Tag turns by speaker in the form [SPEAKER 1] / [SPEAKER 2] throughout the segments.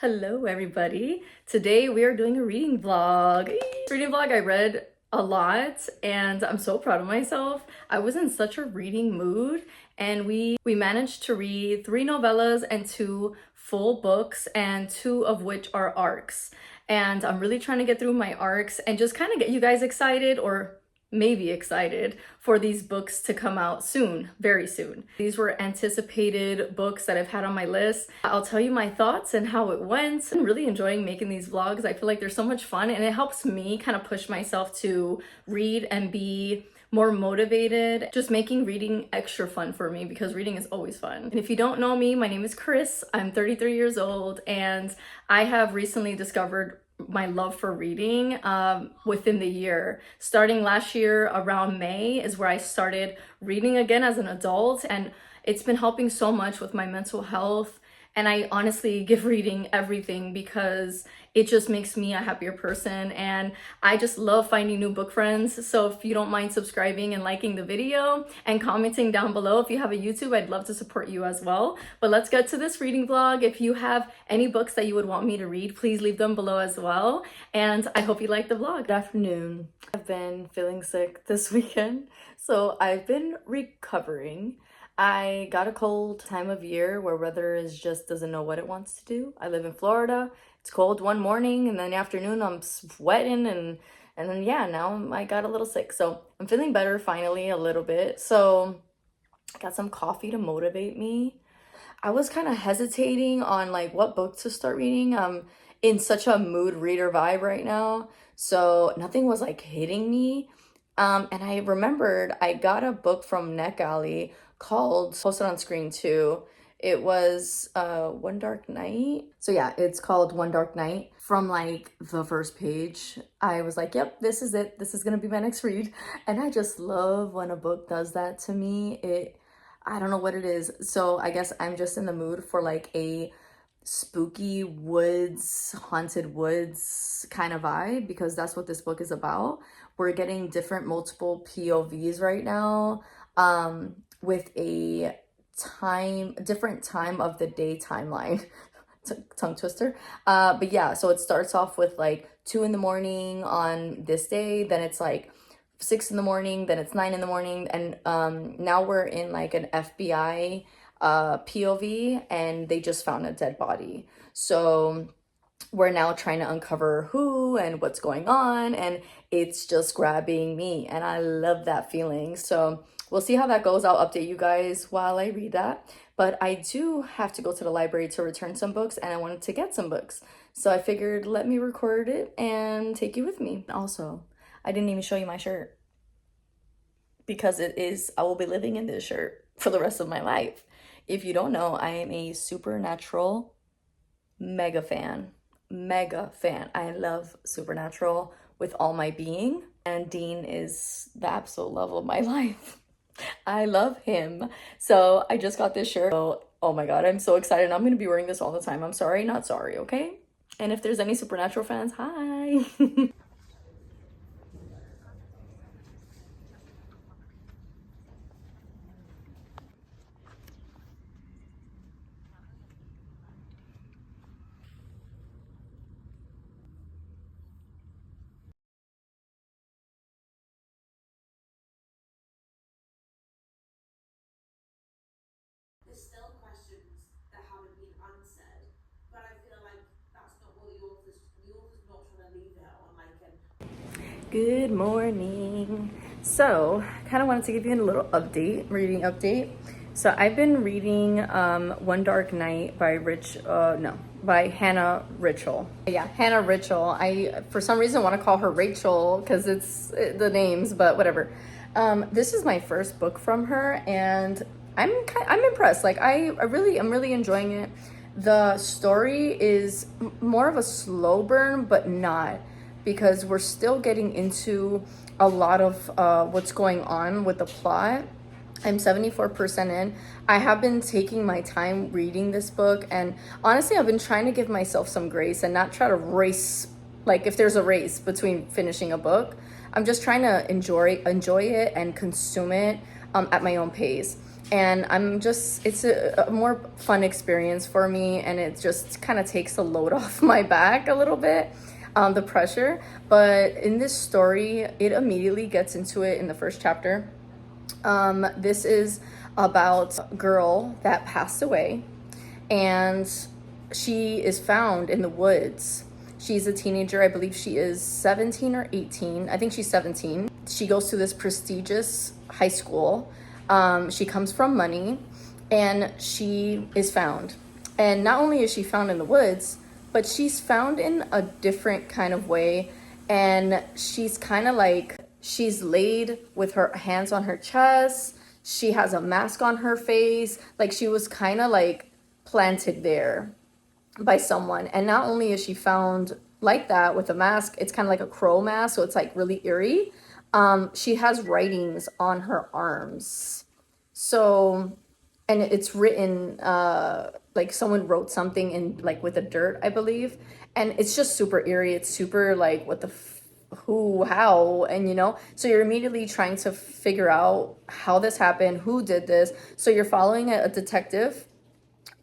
[SPEAKER 1] Hello everybody. Today we are doing a reading vlog. Reading vlog, I read a lot and I'm so proud of myself. I was in such a reading mood and we managed to read 3 novellas and 2 full books, and 2 of which are arcs. And I'm really trying to get through my arcs and just kind of get you guys excited, or maybe excited, for these books to come out soon, very soon. These were anticipated books that I've had on my list. I'll tell you my thoughts and how it went. I'm really enjoying making these vlogs. I feel like they're so much fun and it helps me kind of push myself to read and be more motivated, just making reading extra fun for me because reading is always fun. And if you don't know me, my name is Chris. I'm 33 years old and I have recently discovered my love for reading within the year. Starting last year around May is where I started reading again as an adult, and it's been helping so much with my mental health. And I honestly give reading everything because it just makes me a happier person. And I just love finding new book friends. So if you don't mind subscribing and liking the video and commenting down below, if you have a YouTube, I'd love to support you as well. But let's get to this reading vlog. If you have any books that you would want me to read, please leave them below as well. And I hope you like the vlog. Good afternoon. I've been feeling sick this weekend, so I've been recovering. I got a cold time of year where weather is just doesn't know what it wants to do. I live in Florida. It's cold one morning and then the afternoon I'm sweating and then yeah, now I got a little sick. So I'm feeling better finally a little bit. So I got some coffee to motivate me. I was kind of hesitating on like what book to start reading. I'm in such a mood reader vibe right now. So nothing was like hitting me. And I remembered I got a book from Neck Alley called, posted on screen too. It was One Dark Night. So yeah, it's called One Dark Night. From like the first page, I was like, yep, this is it. This is gonna be my next read. And I just love when a book does that to me. I don't know what it is. So I guess I'm just in the mood for like a spooky woods, haunted woods kind of vibe, because that's what this book is about. We're getting multiple POVs right now, with a different time of the day timeline. Tongue twister. But yeah, so it starts off with like 2 in the morning on this day, then it's like 6 in the morning, then it's 9 in the morning, and now we're in like an FBI POV, and they just found a dead body. So we're now trying to uncover who and what's going on, and it's just grabbing me, and I love that feeling. So we'll see how that goes. I'll update you guys while I read that. But I do have to go to the library to return some books, and I wanted to get some books. So I figured let me record it and take you with me. Also, I didn't even show you my shirt because I will be living in this shirt for the rest of my life. If you don't know, I am a Supernatural mega fan. Mega fan. I love Supernatural with all my being, and Dean is the absolute love of my life. I love him. So I just got this shirt. Oh my god, I'm so excited. I'm gonna be wearing this all the time. I'm sorry, not sorry, okay? And if there's any Supernatural fans, hi.
[SPEAKER 2] There's still questions that haven't been answered, but I feel like that's not what the author's not trying to leave it on like an.
[SPEAKER 1] Good morning. So, kind of wanted to give you a little reading update. So, I've been reading One Dark Night by Hannah Richel. Yeah, Hannah Richel. I, for some reason, want to call her Rachel because it's the names, but whatever. This is my first book from her, and I'm impressed. Like, I'm really enjoying it. The story is more of a slow burn, but not, because we're still getting into a lot of what's going on with the plot. I'm 74% in. I have been taking my time reading this book, and honestly, I've been trying to give myself some grace and not try to race, like if there's a race between finishing a book. I'm just trying to enjoy it and consume it at my own pace. and it's a more fun experience for me, and it just kind of takes the load off my back a little bit, the pressure. But in this story, it immediately gets into it in the first chapter. This is about a girl that passed away, and she is found in the woods. She's a teenager. I believe she is 17 or 18. I think she's 17. She goes to this prestigious high school. She comes from money, and she is found. And not only is she found in the woods, but she's found in a different kind of way. And she's kind of like, she's laid with her hands on her chest. She has a mask on her face. Like, she was kind of like planted there by someone. And not only is she found like that with a mask, it's kind of like a crow mask, so it's like really eerie. She has writings on her arms. So, and it's written, like someone wrote something in like with the dirt, I believe. And it's just super eerie. It's super like, what the who, how, and so you're immediately trying to figure out how this happened, who did this. So you're following a detective,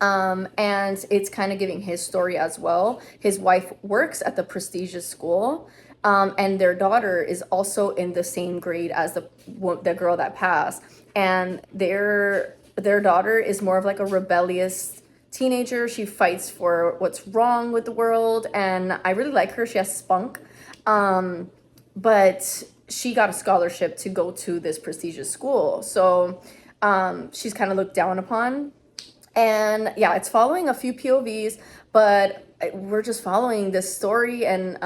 [SPEAKER 1] and it's kind of giving his story as well. His wife works at the prestigious school, and their daughter is also in the same grade as the girl that passed. And their daughter is more of like a rebellious teenager. She fights for what's wrong with the world, and I really like her. She has spunk, but she got a scholarship to go to this prestigious school. So she's kind of looked down upon. And yeah, it's following a few POVs, but we're just following this story, and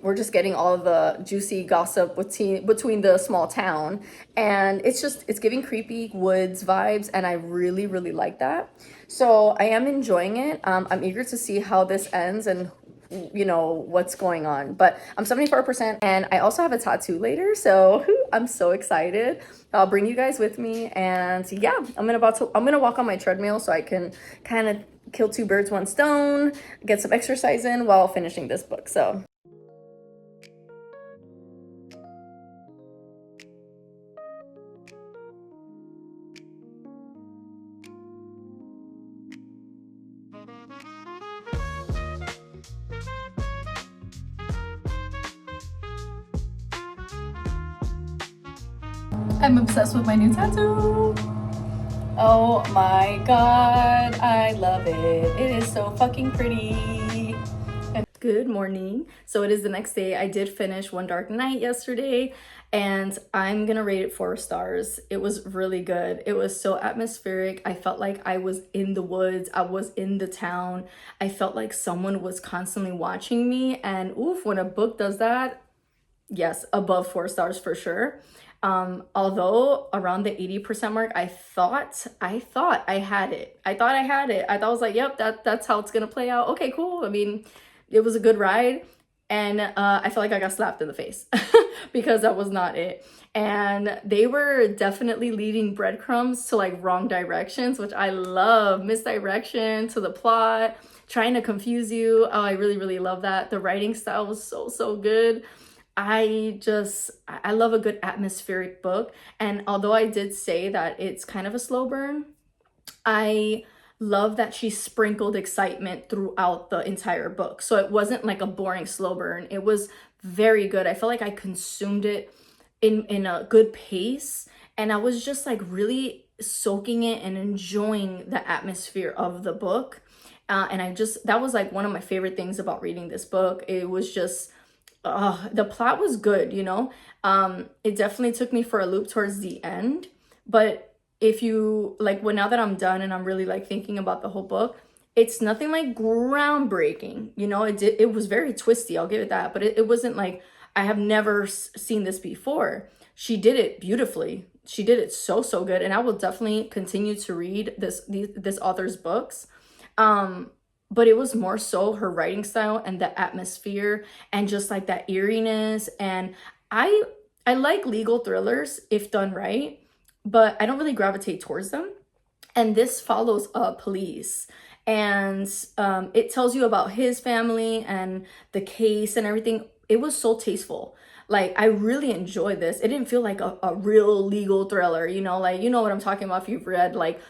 [SPEAKER 1] we're just getting all of the juicy gossip between the small town. And it's giving creepy woods vibes, and I really, really like that. So I am enjoying it. I'm eager to see how this ends and what's going on. But I'm 74%, and I also have a tattoo later, so I'm so excited. I'll bring you guys with me, and yeah, I'm gonna walk on my treadmill so I can kind of kill two birds, one stone, get some exercise in while finishing this book. So I'm obsessed with my new tattoo. Oh my god, I love it. It is so fucking pretty. Good morning. So it is the next day. I did finish One Dark Night yesterday, and I'm gonna rate it 4 stars. It was really good. It was so atmospheric. I felt like I was in the woods. I was in the town. I felt like someone was constantly watching me, and oof, when a book does that, yes, above 4 stars for sure. Although around the 80% mark, I thought I had it. I thought I had it. I thought I was like, yep, that's how it's gonna play out. Okay, cool. I mean, it was a good ride. And I felt like I got slapped in the face because that was not it. And they were definitely leading breadcrumbs to like wrong directions, which I love. Misdirection to the plot, trying to confuse you. Oh, I really, really love that. The writing style was so, so good. I love a good atmospheric book. And although I did say that it's kind of a slow burn, I love that she sprinkled excitement throughout the entire book. So it wasn't like a boring slow burn. It was very good. I felt like I consumed it in a good pace, and I was just like really soaking it and enjoying the atmosphere of the book. And that was like one of my favorite things about reading this book. It was just the plot was good, it definitely took me for a loop towards the end. But if you like, now that I'm done and I'm really like thinking about the whole book, it's nothing like groundbreaking. It was very twisty, I'll give it that, but it wasn't like I have never seen this before. She did it beautifully. She did it so, so good, and I will definitely continue to read this author's books. But it was more so her writing style and the atmosphere and just like that eeriness. And I like legal thrillers if done right, but I don't really gravitate towards them. And this follows police, and it tells you about his family and the case and everything. It was so tasteful. Like, I really enjoyed this. It didn't feel like a real legal thriller, you know, like, you know what I'm talking about if you've read like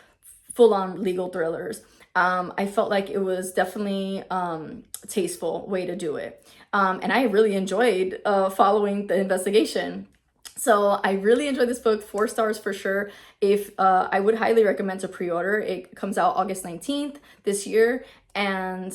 [SPEAKER 1] full-on legal thrillers. I felt like it was definitely tasteful way to do it. And I really enjoyed following the investigation. So I really enjoyed this book. 4 stars for sure. If I would highly recommend to pre-order. It comes out August 19th this year. And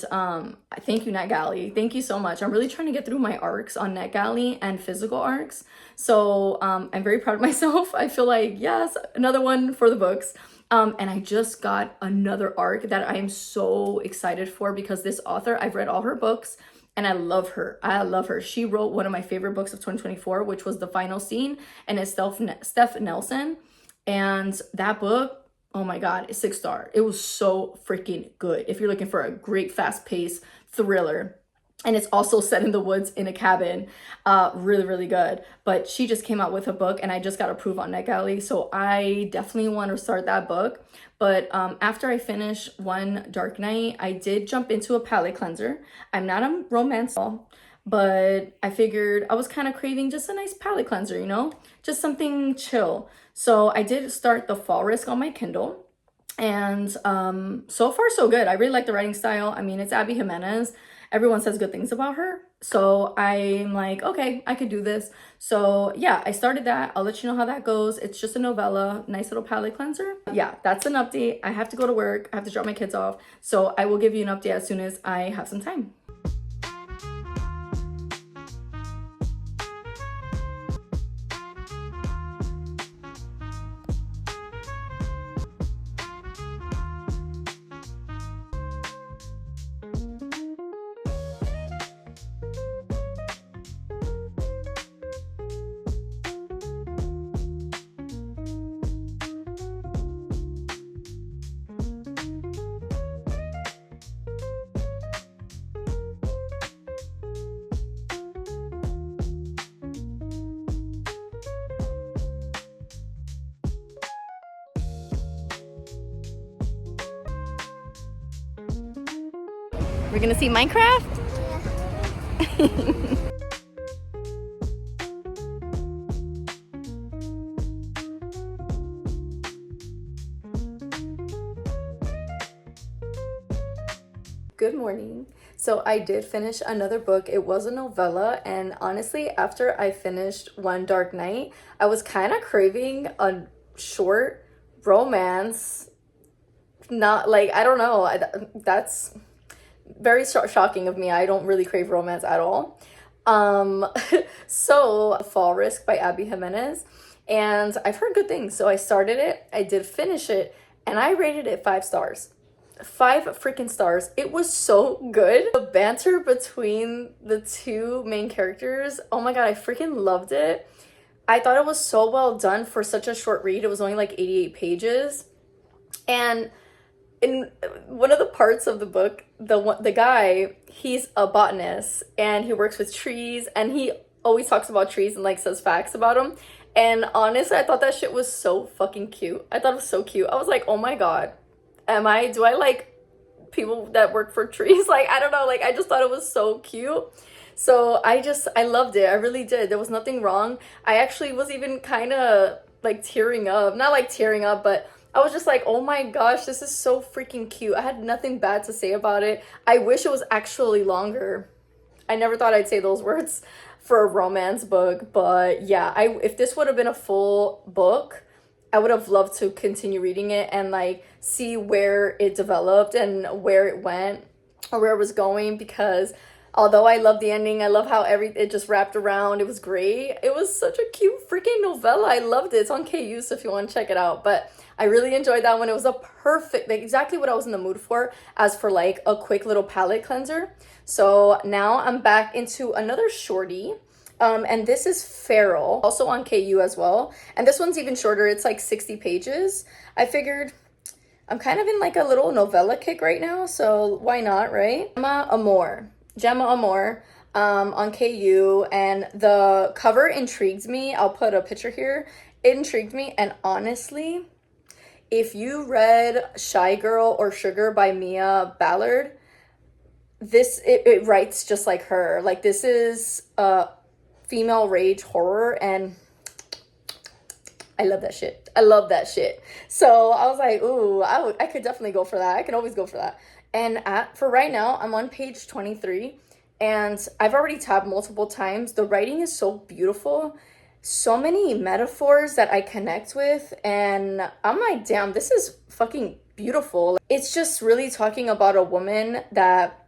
[SPEAKER 1] thank you, NetGalley. Thank you so much. I'm really trying to get through my arcs on NetGalley and physical arcs. So I'm very proud of myself. I feel like, yes, another one for the books. And I just got another arc that I am so excited for because this author, I've read all her books and I love her. I love her. She wrote one of my favorite books of 2024, which was The Final Scene, and it's Steph Nelson. And that book, oh my God, it's 6 star. It was so freaking good. If you're looking for a great fast-paced thriller, and it's also set in the woods in a cabin, really, really good. But she just came out with a book and I just got approved on NetGalley. So I definitely want to start that book. But after I finish One Dark Night, I did jump into a palette cleanser. I'm not a romance doll, but I figured I was kind of craving just a nice palette cleanser, you know, just something chill. So I did start The Fall Risk on my Kindle. And so far so good. I really like the writing style. I mean, it's Abby Jimenez. Everyone says good things about her. So I'm like, okay, I could do this. So yeah, I started that. I'll let you know how that goes. It's just a novella, nice little palette cleanser. Yeah, that's an update. I have to go to work. I have to drop my kids off. So I will give you an update as soon as I have some time. We're gonna see Minecraft? Good morning. So I did finish another book. It was a novella, and honestly, after I finished One Dark Night, I was kind of craving a short romance. Not like, I don't know, that's very shocking of me. I don't really crave romance at all. Um, so Fall Risk by Abby Jimenez, and I've heard good things. So I started it, I did finish it, and I rated it 5 stars. 5 freaking stars. It was so good. The banter between the two main characters, oh my God, I freaking loved it. I thought it was so well done for such a short read. It was only like 88 pages. And in one of the parts of the book, the guy, he's a botanist and he works with trees and he always talks about trees and like says facts about them. And honestly, I thought that shit was so fucking cute. I thought it was so cute. I was like, oh my God, do I like people that work for trees? Like, I don't know, like I just thought it was so cute. So I loved it. I really did. There was nothing wrong. I actually was even kind of like tearing up. Not like tearing up, but I was just like, oh my gosh, this is so freaking cute. I had nothing bad to say about it. I wish it was actually longer. I never thought I'd say those words for a romance book, but yeah, if this would have been a full book, I would have loved to continue reading it and like see where it developed and where it went or where it was going, because although I love the ending, I love how it just wrapped around. It was great. It was such a cute freaking novella. I loved it. It's on KU, so if you want to check it out. But I really enjoyed that one. It was a perfect, like exactly what I was in the mood for as for like a quick little palette cleanser. So now I'm back into another shorty. And this is Feral, also on KU as well. And this one's even shorter. It's like 60 pages. I figured I'm kind of in like a little novella kick right now, so why not, right? Gemma Amor, on KU, and the cover intrigued me. I'll put a picture here. It intrigued me, and honestly, if you read Shy Girl or Sugar by Mia Ballard, it writes just like her. Like, this is female rage horror, and I love that shit. I love that shit. So I was like, ooh, I could definitely go for that. I can always go for that. And for right now, I'm on page 23, and I've already tabbed multiple times. The writing is so beautiful, so many metaphors that I connect with, and I'm like, damn, this is fucking beautiful. It's just really talking about a woman that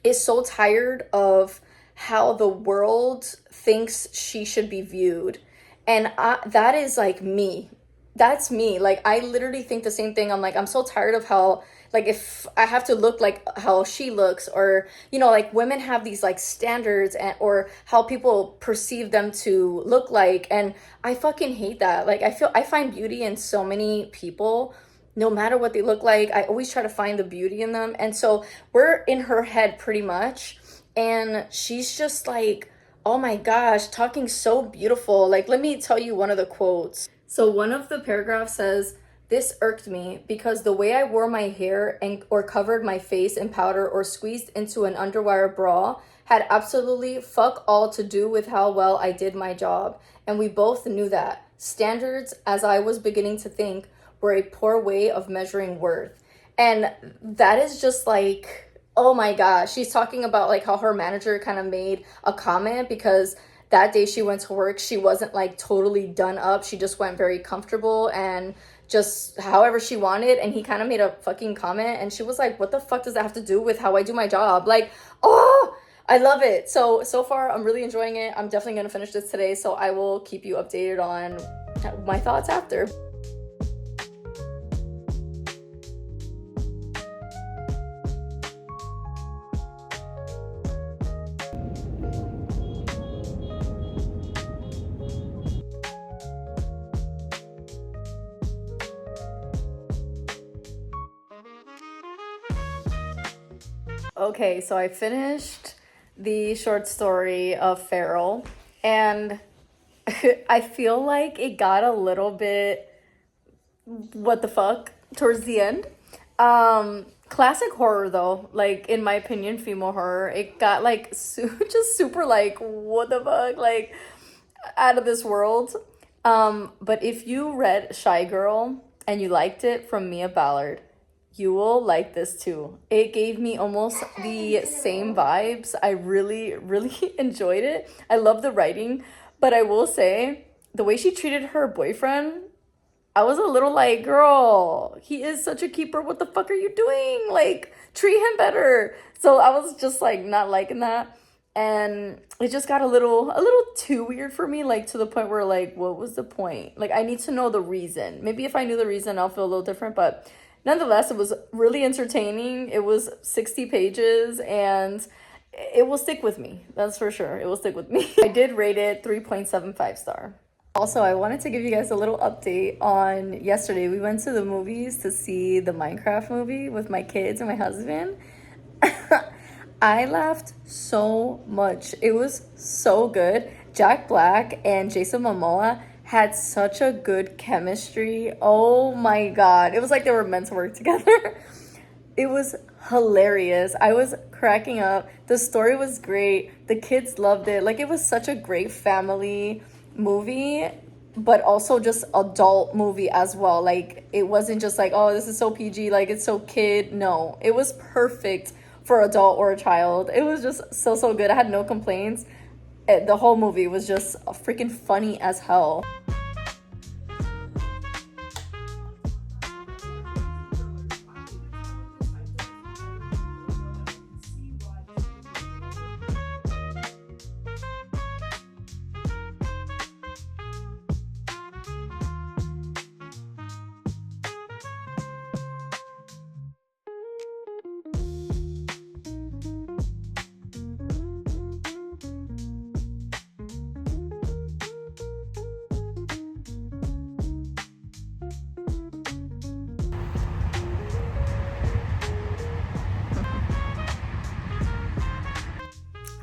[SPEAKER 1] is so tired of how the world thinks she should be viewed. And that is like me. That's me. Like, I literally think the same thing. I'm like, I'm so tired of how, like, if I have to look like how she looks, or, you know, like, women have these like standards, and or how people perceive them to look like. And I fucking hate that. Like, I find beauty in so many people, no matter what they look like. I always try to find the beauty in them. And so we're in her head pretty much. And she's just like, oh my gosh, talking so beautiful. Like, let me tell you one of the quotes. So one of the paragraphs says, "This irked me because the way I wore my hair and or covered my face in powder or squeezed into an underwire bra had absolutely fuck all to do with how well I did my job. And we both knew that. Standards, as I was beginning to think, were a poor way of measuring worth." And that is just like, oh my gosh. She's talking about like how her manager kind of made a comment because that day she went to work, she wasn't like totally done up. She just went very comfortable and just however she wanted. And he kind of made a fucking comment, and she was like, what the fuck does that have to do with how I do my job? Like, oh, I love it. So far, I'm really enjoying it. I'm definitely going to finish this today. So I will keep you updated on my thoughts after. Okay, so I finished the short story of Feral, and I feel like it got a little bit what the fuck towards the end. Classic horror though, like in my opinion, female horror. It got like just super like what the fuck, like out of this world. But if you read Shy Girl and you liked it from Mia Ballard, you will like this too. It gave me almost the same vibes. I really, really enjoyed it. I love the writing, but I will say the way she treated her boyfriend, I was a little like, girl, he is such a keeper. What the fuck are you doing? Like, treat him better. So I was just like not liking that. And it just got a little too weird for me, like to the point where like, what was the point? Like, I need to know the reason. Maybe if I knew the reason, I'll feel a little different, but nonetheless, it was really entertaining. It was 60 pages and it will stick with me. That's for sure. It will stick with me. I did rate it 3.75 star. Also, I wanted to give you guys a little update on yesterday. We went to the movies to see the Minecraft movie with my kids and my husband. I laughed so much. It was so good. Jack Black and Jason Momoa had such a good chemistry. Oh my god. It was like they were meant to work together. It was hilarious. I was cracking up. The story was great. The kids loved it. Like, it was such a great family movie, but also just adult movie as well. Like, it wasn't just like, oh, this is so PG, like it's so kid. No, it was perfect for adult or a child. It was just so good. I had no complaints. The whole movie was just freaking funny as hell.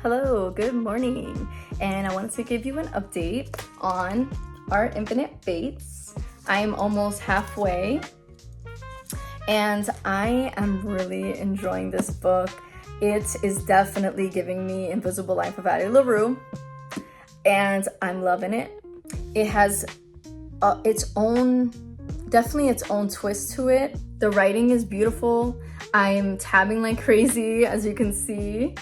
[SPEAKER 1] Hello, good morning, and I wanted to give you an update on our Infinite Fates. I'm almost halfway, and I am really enjoying this book. It is definitely giving me Invisible Life of Addie LaRue. and I'm loving it. It has definitely its own twist to it. The writing is beautiful. I'm tabbing like crazy, as you can see.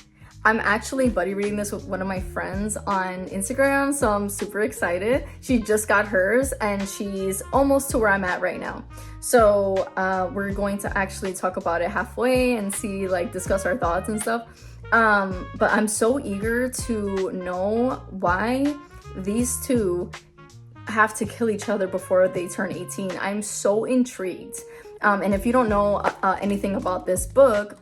[SPEAKER 1] I'm actually buddy reading this with one of my friends on Instagram, so I'm super excited. She just got hers and she's almost to where I'm at right now. So we're going to actually talk about it halfway and see, like, discuss our thoughts and stuff. But I'm so eager to know why these two have to kill each other before they turn 18. I'm so intrigued. And if you don't know anything about this book,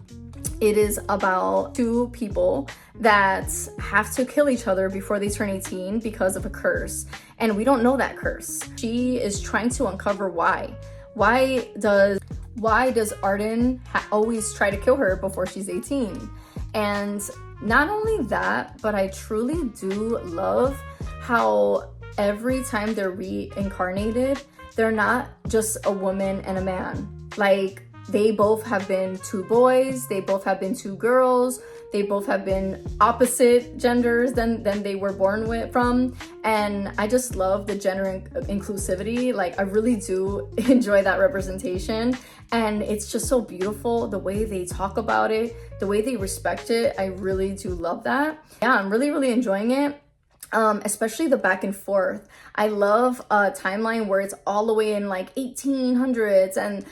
[SPEAKER 1] it is about two people that have to kill each other before they turn 18 because of a curse. And we don't know that curse. She is trying to uncover why. Why does Arden always try to kill her before she's 18? And not only that, but I truly do love how every time they're reincarnated, they're not just a woman and a man. Like, they both have been two boys, they both have been two girls, they both have been opposite genders than they were born from. And I just love the gender inclusivity. Like, I really do enjoy that representation. And it's just so beautiful, the way they talk about it, the way they respect it. I really do love that. Yeah, I'm really, really enjoying it. Especially the back and forth. I love a timeline where it's all the way in like 1800s, and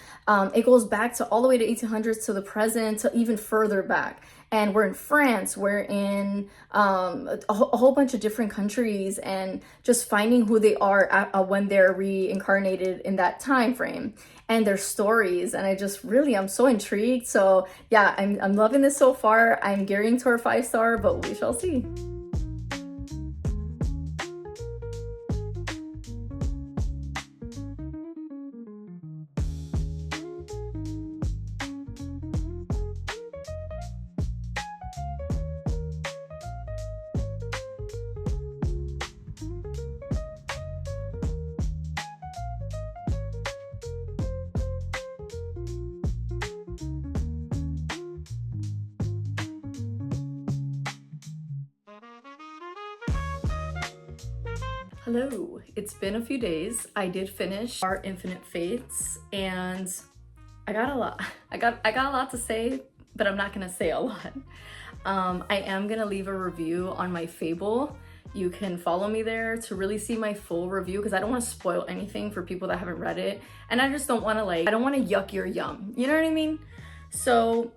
[SPEAKER 1] it goes back to all the way to 1800s to the present, to even further back. And we're in France, we're in a whole bunch of different countries, and just finding who they are when they're reincarnated in that time frame and their stories. And I'm so intrigued. So yeah, I'm loving this so far. I'm gearing toward 5-star, but we shall see. Hello, it's been a few days. I did finish Our Infinite Fates, and I got a lot. I got a lot to say, but I'm not gonna say a lot. I am gonna leave a review on my Fable. You can follow me there to really see my full review, because I don't want to spoil anything for people that haven't read it, and I just don't want to I don't want to yuck your yum. You know what I mean? So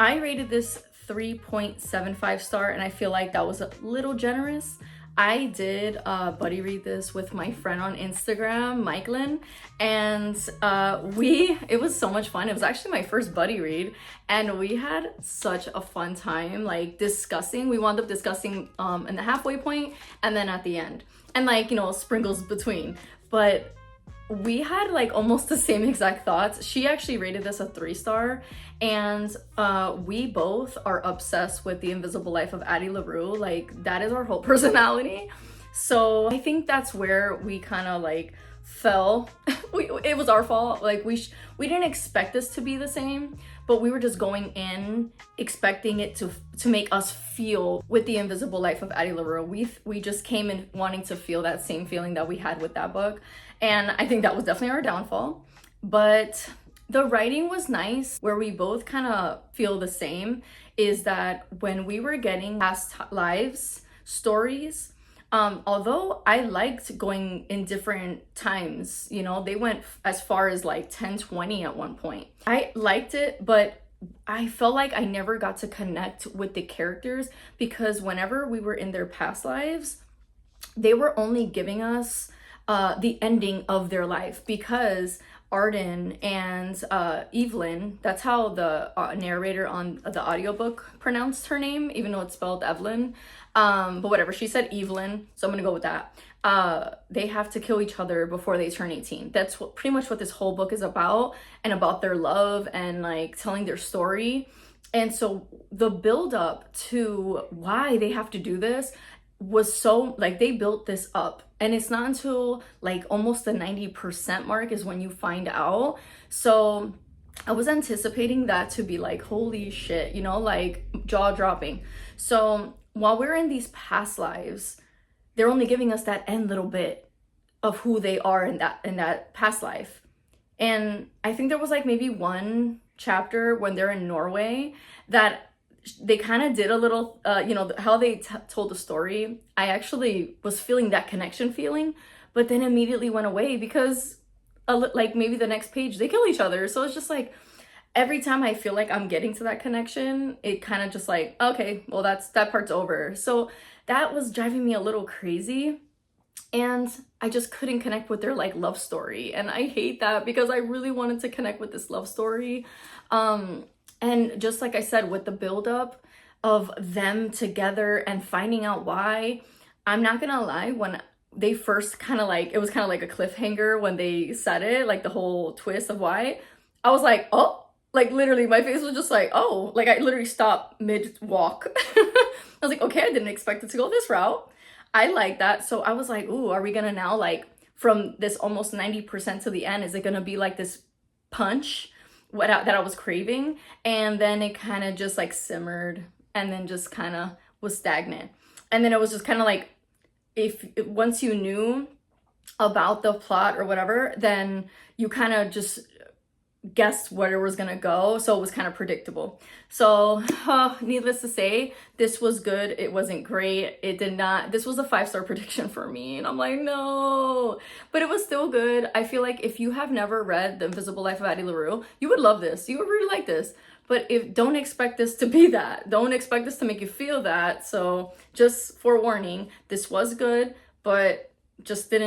[SPEAKER 1] I rated this 3.75 star, and I feel like that was a little generous. I did buddy read this with my friend on Instagram, Mikelin, and it was so much fun. It was actually my first buddy read, and we had such a fun time, like, discussing. We wound up discussing in the halfway point and then at the end, and, like, you know, sprinkles between. But we had like almost the same exact thoughts. She actually rated this a 3-star, and we both are obsessed with The Invisible Life of Addie LaRue. Like, that is our whole personality. So I think that's where we kind of like fell. It was our fault. Like, we didn't expect this to be the same, but we were just going in expecting it to make us feel with The Invisible Life of Addie LaRue. We just came in wanting to feel that same feeling that we had with that book, and I think that was definitely our downfall. But the writing was nice. Where we both kind of feel the same is that when we were getting past lives stories, although I liked going in different times, you know, they went as far as like 1020 at one point. I liked it, but I felt like I never got to connect with the characters, because whenever we were in their past lives, they were only giving us the ending of their life, because Arden and Evelyn, that's how the narrator on the audiobook pronounced her name, even though it's spelled Evelyn. But whatever, she said Evelyn, so I'm gonna go with that. They have to kill each other before they turn 18. That's pretty much what this whole book is about, and about their love and like telling their story. And so the build up to why they have to do this was so, like, they built this up, and it's not until like almost the 90% mark is when you find out. So I was anticipating that to be like, holy shit, you know, like jaw dropping. So while we're in these past lives, they're only giving us that end little bit of who they are in that past life. And I think there was like maybe one chapter when they're in Norway that they kind of did a little, you know, how they told the story. I actually was feeling that connection feeling, but then immediately went away because, like, maybe the next page they kill each other. So it's just like every time I feel like I'm getting to that connection, it kind of just like, okay, well, that part's over. So that was driving me a little crazy. And I just couldn't connect with their like love story, and I hate that because I really wanted to connect with this love story. And just like I said, with the buildup of them together and finding out why, I'm not gonna lie, when they first kind of like, it was kind of like a cliffhanger when they said it, like the whole twist of why, I was like, oh, like literally my face was just like, oh, like I literally stopped mid walk. I was like, okay, I didn't expect it to go this route. I like that. So I was like, ooh, are we gonna now, like, from this almost 90% to the end, is it gonna be like this punch that I was craving? And then it kind of just like simmered and then just kind of was stagnant. And then it was just kind of like, if once you knew about the plot or whatever, then you kind of just guessed where it was gonna go, so it was kind of predictable. So needless to say, this was good. It wasn't great. It did not, this was a 5-star prediction for me, and I'm like, no, but it was still good. I feel like if you have never read The Invisible Life of Addie LaRue, you would love this. You would really like this. But if don't expect this to be that, don't expect this to make you feel that. So just forewarning, this was good, but just it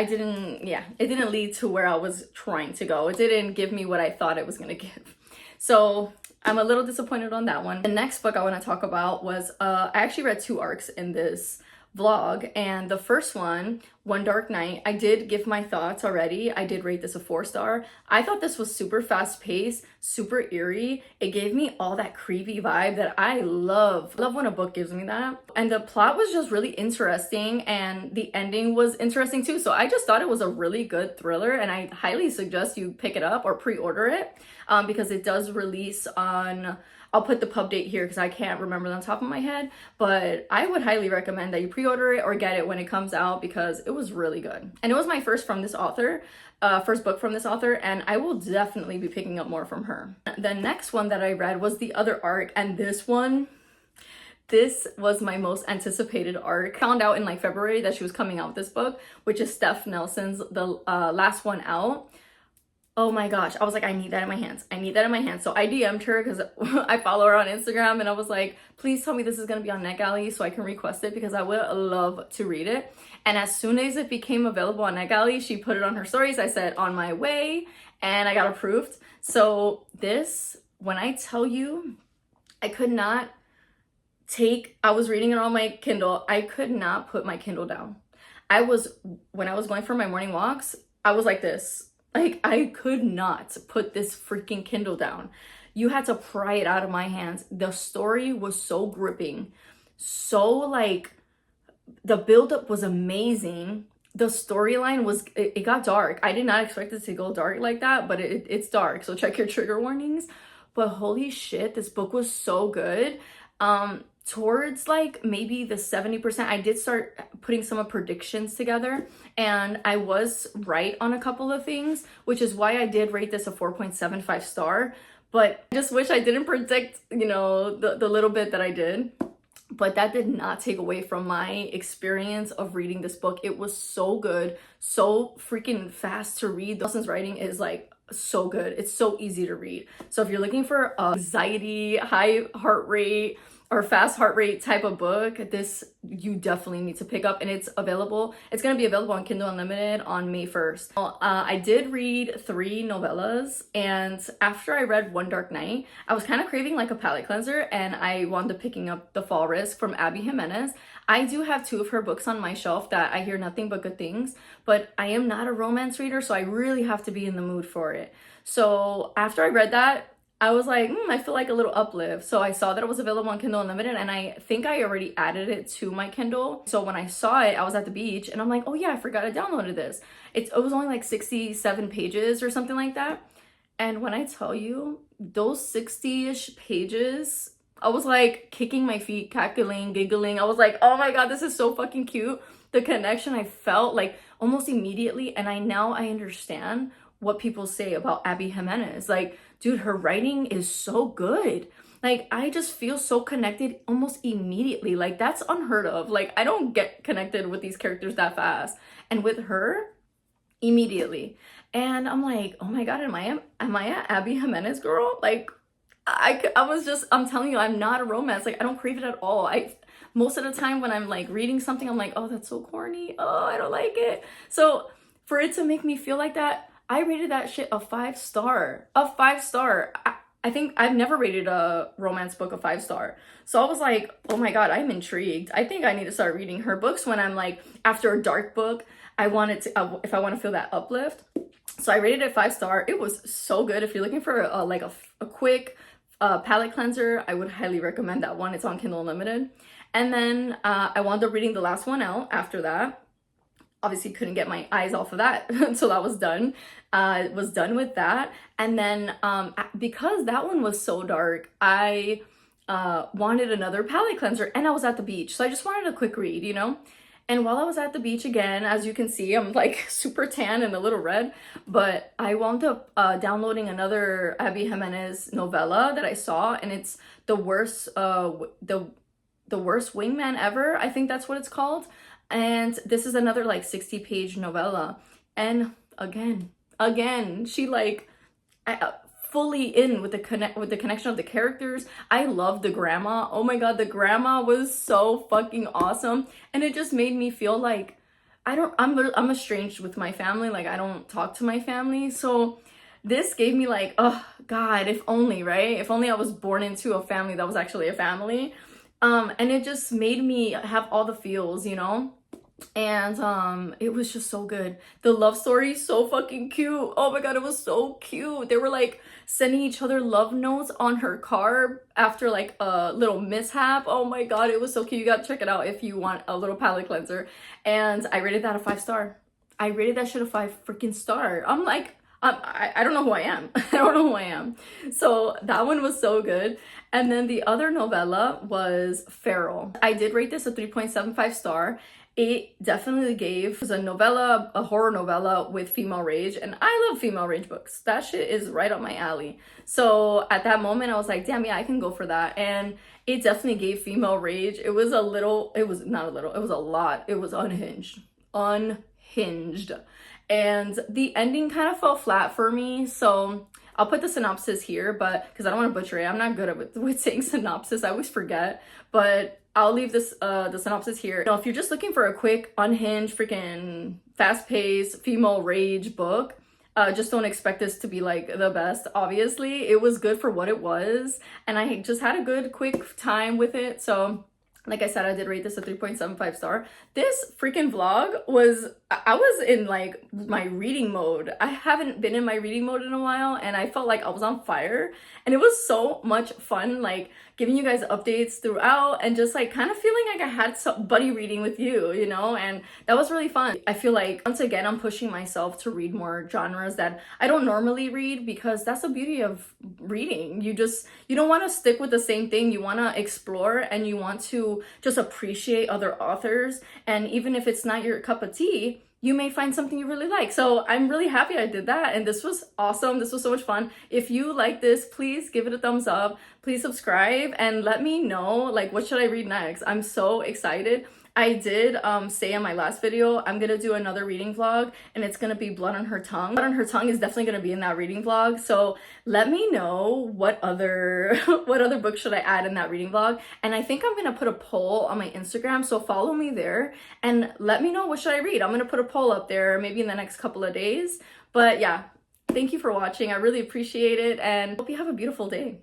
[SPEAKER 1] didn't lead to where I was trying to go. It didn't give me what I thought it was gonna give. So I'm a little disappointed on that one. The next book I want to talk about was I actually read 2 arcs in this vlog, and the first one Dark Night, I did give my thoughts already. I did rate this a 4-star. I thought this was super fast paced, super eerie. It gave me all that creepy vibe that I love when a book gives me that. And the plot was just really interesting, and the ending was interesting too. So I just thought it was a really good thriller, and I highly suggest you pick it up or pre-order it, because it does release on, I'll put the pub date here because I can't remember on top of my head, but I would highly recommend that you pre-order it or get it when it comes out because it was really good. And it was my first from this author, first book from this author, and I will definitely be picking up more from her. The next one that I read was the other arc, and this was my most anticipated arc. Found out in like February that she was coming out with this book, which is Steph Nelson's The Last One Out. Oh my gosh, I was like, I need that in my hands. I need that in my hands. So I DM'd her because I follow her on Instagram, and I was like, please tell me this is going to be on NetGalley so I can request it because I would love to read it. And as soon as it became available on NetGalley, she put it on her stories. I said, on my way, and I got approved. So this, when I tell you, I could not I was reading it on my Kindle. I could not put my Kindle down. When I was going for my morning walks, I was like this. Like, I could not put this freaking Kindle down. You had to pry it out of my hands. The story was so gripping. So, like, the buildup was amazing. The storyline was, it got dark. I did not expect it to go dark like that, but it's dark. So check your trigger warnings. But holy shit, this book was so good. Towards like maybe the 70%, I did start putting some of predictions together, and I was right on a couple of things, which is why I did rate this a 4.75 star. But I just wish I didn't predict, you know, the little bit that I did. But that did not take away from my experience of reading this book. It was so good, so freaking fast to read. Nelson's writing is like so good. It's so easy to read. So if you're looking for anxiety, high heart rate, or fast heart rate type of book, this you definitely need to pick up, and it's available. It's going to be available on Kindle Unlimited on May 1st. I did read 3 novellas, and after I read One Dark Night, I was kind of craving like a palate cleanser, and I wound up picking up The Fall Risk from Abby Jimenez. I do have 2 of her books on my shelf that I hear nothing but good things, but I am not a romance reader, so I really have to be in the mood for it. So after I read that, I was like, I feel like a little uplift. So I saw that it was available on Kindle Unlimited, and I think I already added it to my Kindle. So when I saw it, I was at the beach, and I'm like, oh yeah, I forgot I downloaded this. It was only like 67 pages or something like that. And when I tell you, those 60-ish pages I was like kicking my feet, cackling, giggling. I was like, oh my god, this is so fucking cute. The connection I felt like almost immediately, and I understand what people say about Abby Jimenez. Like, dude, her writing is so good. Like, I just feel so connected almost immediately. Like, that's unheard of. Like, I don't get connected with these characters that fast. And with her, immediately. And I'm like, oh my god, am I a Abby Jimenez girl? Like, I was just, I'm telling you, I'm not a romance. Like, I don't crave it at all. Most of the time when I'm like reading something, I'm like, oh, that's so corny. Oh, I don't like it. So for it to make me feel like that, I rated that shit a 5-star. A 5-star. I think I've never rated a romance book a 5-star. So I was like, oh my god, I'm intrigued. I think I need to start reading her books when I'm like, after a dark book, I wanted to, if I want to feel that uplift. So I rated it 5-star. It was so good. If you're looking for a quick palette cleanser, I would highly recommend that one. It's on Kindle Unlimited. And then I wound up reading the last one out after that. Obviously couldn't get my eyes off of that until I was done. Was done with that. And then because that one was so dark, I wanted another palette cleanser, and I was at the beach. So I just wanted a quick read, you know? And while I was at the beach again, as you can see, I'm like super tan and a little red, but I wound up downloading another Abby Jimenez novella that I saw, and it's the worst wingman ever. I think that's what it's called. And this is another like 60-page novella. And again, she like fully in with the connection of the characters. I love the grandma. Oh my god, the grandma was so fucking awesome, and it just made me feel like I'm estranged with my family. Like, I don't talk to my family, so this gave me like, oh god, if only, right? If only I was born into a family that was actually a family. And it just made me have all the feels, you know? And it was just so good. The love story, so fucking cute. Oh my god, it was so cute. They were like sending each other love notes on her car after like a little mishap. Oh my god, it was so cute. You gotta check it out if you want a little palette cleanser. And I rated that a 5-star. I rated that shit a 5 freaking star. I'm like, I don't know who I am. I don't know who I am. So that one was so good. And then the other novella was Feral. I did rate this a 3.75 star. It definitely gave, it was a novella, a horror novella with female rage, and I love female rage books. That shit is right up my alley. So at that moment, I was like, damn, yeah, I can go for that. And it definitely gave female rage. It was a little, it was not a little, it was a lot. It was unhinged. Unhinged. And the ending kind of fell flat for me. So I'll put the synopsis here, but because I don't want to butcher it. I'm not good at with saying synopsis. I always forget. But I'll leave this the synopsis here. You know, if you're just looking for a quick, unhinged, freaking fast-paced female rage book, just don't expect this to be like the best. Obviously, it was good for what it was, and I just had a good, quick time with it. So like I said, I did rate this a 3.75 star. This freaking vlog was, I was in like my reading mode. I haven't been in my reading mode in a while, and I felt like I was on fire, and it was so much fun, like giving you guys updates throughout and just like kind of feeling like I had some buddy reading with you, you know, and that was really fun. I feel like once again, I'm pushing myself to read more genres that I don't normally read, because that's the beauty of reading. You don't want to stick with the same thing. You want to explore, and you want to just appreciate other authors. And even if it's not your cup of tea, you may find something you really like. So I'm really happy I did that, and this was awesome. This was so much fun. If you like this, please give it a thumbs up. Please subscribe and let me know, like, what should I read next? I'm so excited. I did say in my last video, I'm gonna do another reading vlog, and it's gonna be Blood on Her Tongue. Blood on Her Tongue is definitely gonna be in that reading vlog. So let me know what other what other books should I add in that reading vlog. And I think I'm gonna put a poll on my Instagram, so follow me there and let me know what should I read. I'm gonna put a poll up there maybe in the next couple of days. But yeah, thank you for watching. I really appreciate it, and hope you have a beautiful day.